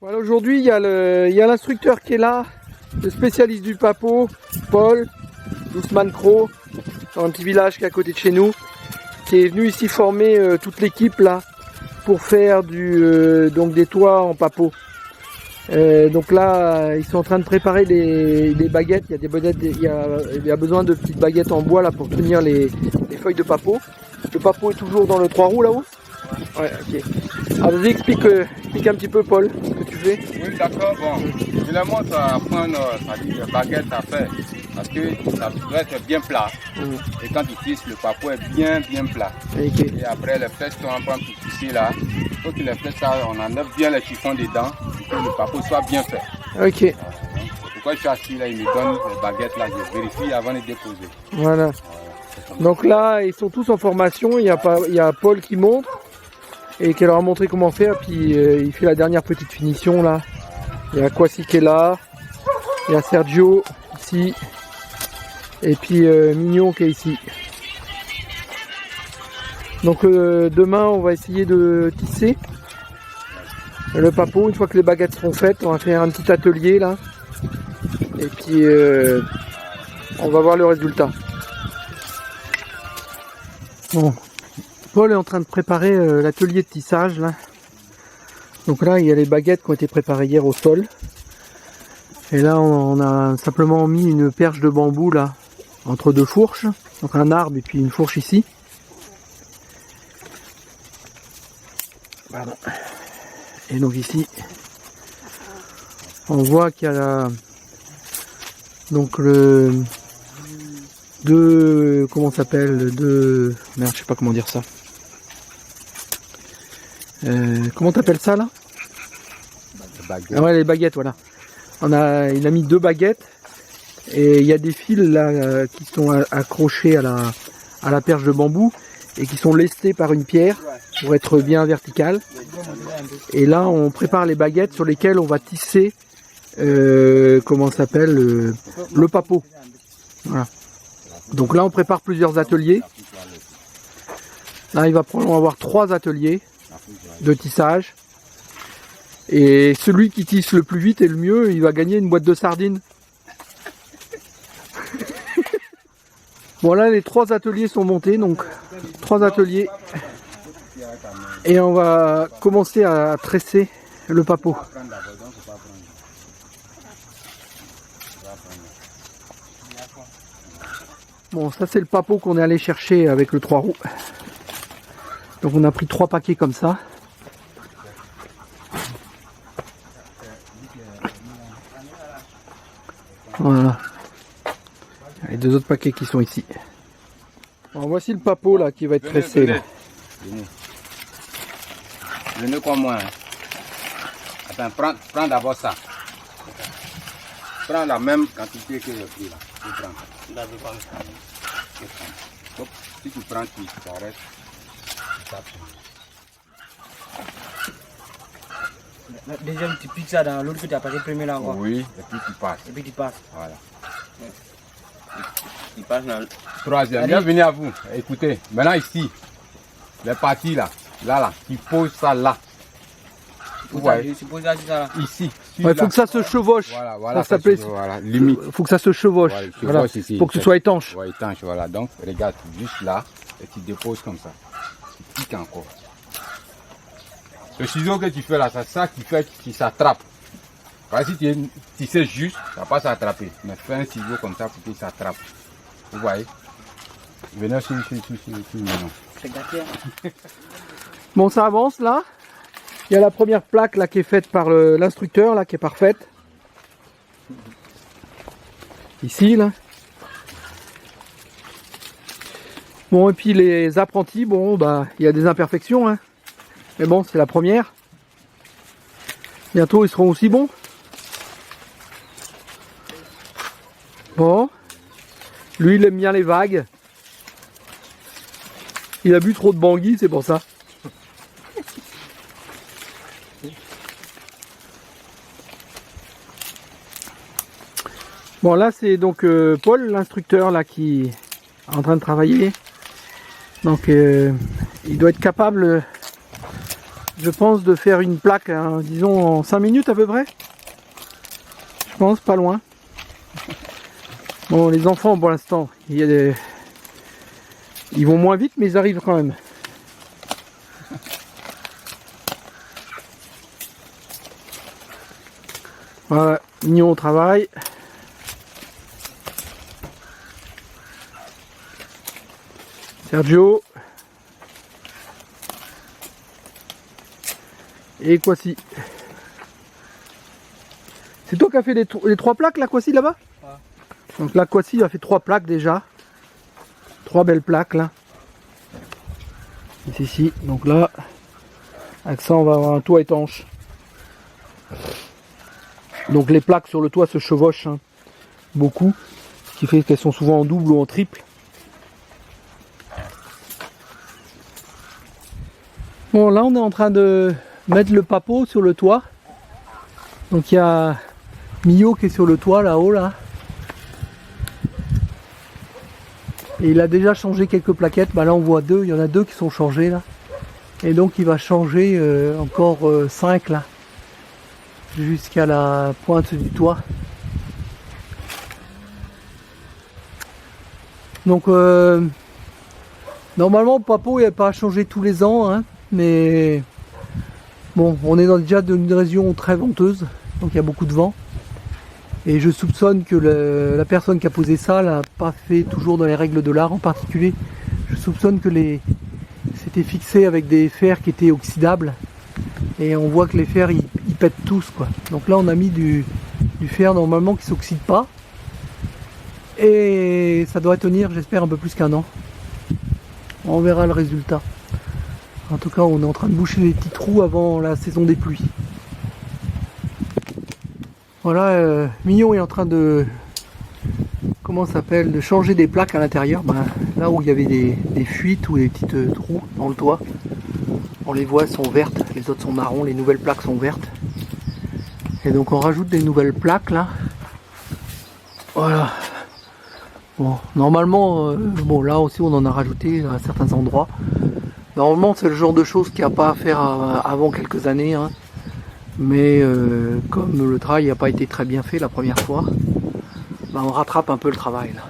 Voilà, aujourd'hui, il y a l'instructeur qui est là, le spécialiste du papo, Paul, Ousmane Crow, dans un petit village qui est à côté de chez nous, qui est venu ici former toute l'équipe là pour faire donc des toits en papo. Donc là, ils sont en train de préparer des baguettes. Il y a des baguettes, il y a besoin de petites baguettes en bois là pour tenir les feuilles de papo. Le papo est toujours dans le 3 roues là-haut. Ouais, ok. Alors vas-y, explique un petit peu, Paul, ce que tu fais. Oui, d'accord. Bon, je leur montre à prendre la baguette à faire parce que ça doit être bien plat. Et quand tu tisses, le papo est bien plat. Okay. Et après, les flèches sont en train de tisser là. Il faut que les flèches, là, on enlève bien les chiffons dedans pour que le papo soit bien fait. Ok. Pourquoi je suis assis là, il me donne les baguettes là, je vérifie avant de les déposer. Voilà. Donc là, ils sont tous en formation. Il y a Paul qui montre et qui leur a montré comment faire. Puis il fait la dernière petite finition là. Il y a Kwasi qui est là. Il y a Sergio ici. Et puis Mignon qui est ici. Donc demain, on va essayer de tisser le papo. Une fois que les baguettes seront faites, on va faire un petit atelier là. Et puis on va voir le résultat. Bon, Paul est en train de préparer l'atelier de tissage là. Donc là, il y a les baguettes qui ont été préparées hier au sol. Et là, on a simplement mis une perche de bambou là, entre deux fourches. Donc un arbre et puis une fourche ici. Pardon. Et donc ici, on voit qu'il y a donc comment ça s'appelle, merde, je sais pas comment dire ça. Comment t'appelles ça là? Ah ouais, les baguettes, voilà. Il a mis 2 baguettes et il y a des fils là qui sont accrochés à la perche de bambou et qui sont lestés par une pierre pour être bien vertical. Et là, on prépare les baguettes sur lesquelles on va tisser comment ça s'appelle, le papo. Voilà. Donc là, on prépare plusieurs ateliers. Là, il va probablement avoir 3 ateliers de tissage. Et celui qui tisse le plus vite et le mieux, il va gagner une boîte de sardines. Bon, là, les 3 ateliers sont montés, donc 3 ateliers. Et on va commencer à tresser le papo. Bon, ça c'est le papo qu'on est allé chercher avec le 3 roues. Donc on a pris 3 paquets comme ça. Voilà. Les 2 autres paquets qui sont ici. Bon, voici le papo là qui va être tressé. Venez comme moi. Attends, prends d'abord ça. Prends la même quantité que j'ai pris là. Tu prends. Hop, si tu prends, tu t'arrêtes. Deuxième, tu piques ça dans l'autre que tu as pris premier là encore. Oui, et puis tu passes. Et puis tu passes. Voilà. Tu passes dans le... Troisième, bienvenue à vous. Écoutez, maintenant ici, les parties là, tu poses ça là. Ouais. Je pose ça là. Ici. Il faut que ça se chevauche. Voilà, voilà, limite. Il faut que ça se chevauche. Voilà, ici, pour que ce soit étanche. Ouais, étanche, voilà. Donc, regarde, juste là, et tu déposes comme ça. Tu piques encore. Le ciseau que tu fais là, c'est ça qui fait qu'il s'attrape. Parce que si tu sais juste, ça va pas s'attraper. Mais fais un ciseau comme ça pour qu'il s'attrape. Vous voyez? Venez sur maintenant. Bon, ça avance là. Il y a la première plaque là qui est faite par l'instructeur là, qui est parfaite. Ici là. Bon, et puis les apprentis, bon bah il y a des imperfections, hein. Mais bon, c'est la première. Bientôt ils seront aussi bons. Bon. Lui il aime bien les vagues. Il a bu trop de Bangui, c'est pour ça. Bon, là c'est donc Paul, l'instructeur là qui est en train de travailler. Donc il doit être capable je pense, de faire une plaque, hein, disons, en 5 minutes à peu près. Je pense, pas loin. Bon, les enfants, pour l'instant, ils vont moins vite, mais ils arrivent quand même. Voilà, Mignon au travail. Sergio. Et Kwasi. C'est toi qui as fait les 3 plaques, là, Kwasi, là-bas? Ouais. Donc là, Kwasi a fait 3 plaques déjà. 3 belles plaques, là. C'est ici. Donc là, avec ça, on va avoir un toit étanche. Donc les plaques sur le toit se chevauchent, hein, beaucoup. Ce qui fait qu'elles sont souvent en double ou en triple. Bon, là, on est en train de mettre le papeau sur le toit. Donc il y a Mio qui est sur le toit là-haut là. Et il a déjà changé quelques plaquettes. Bah là on voit 2, il y en a 2 qui sont changées là. Et donc il va changer encore 5 là. Jusqu'à la pointe du toit. Donc normalement le papeau il n'est pas à changer tous les ans, hein, mais bon, on est déjà dans une région très venteuse, donc il y a beaucoup de vent. Et je soupçonne que la personne qui a posé ça l'a pas fait toujours dans les règles de l'art. En particulier, je soupçonne que c'était fixé avec des fers qui étaient oxydables. Et on voit que les fers ils pètent tous quoi. Donc là on a mis du fer normalement qui s'oxyde pas. Et ça doit tenir, j'espère, un peu plus qu'1 an. On verra le résultat. En tout cas, on est en train de boucher les petits trous avant la saison des pluies. Voilà, Mignon est en train de... Comment ça s'appelle? De changer des plaques à l'intérieur. Ben, là où il y avait des fuites ou des petits trous dans le toit. On les voit, elles sont vertes. Les autres sont marrons. Les nouvelles plaques sont vertes. Et donc on rajoute des nouvelles plaques là. Voilà. Bon, normalement, bon là aussi on en a rajouté à certains endroits. Normalement c'est le genre de choses qu'il n'y a pas à faire avant quelques années, hein. Mais comme le travail n'a pas été très bien fait la première fois, ben, on rattrape un peu le travail là.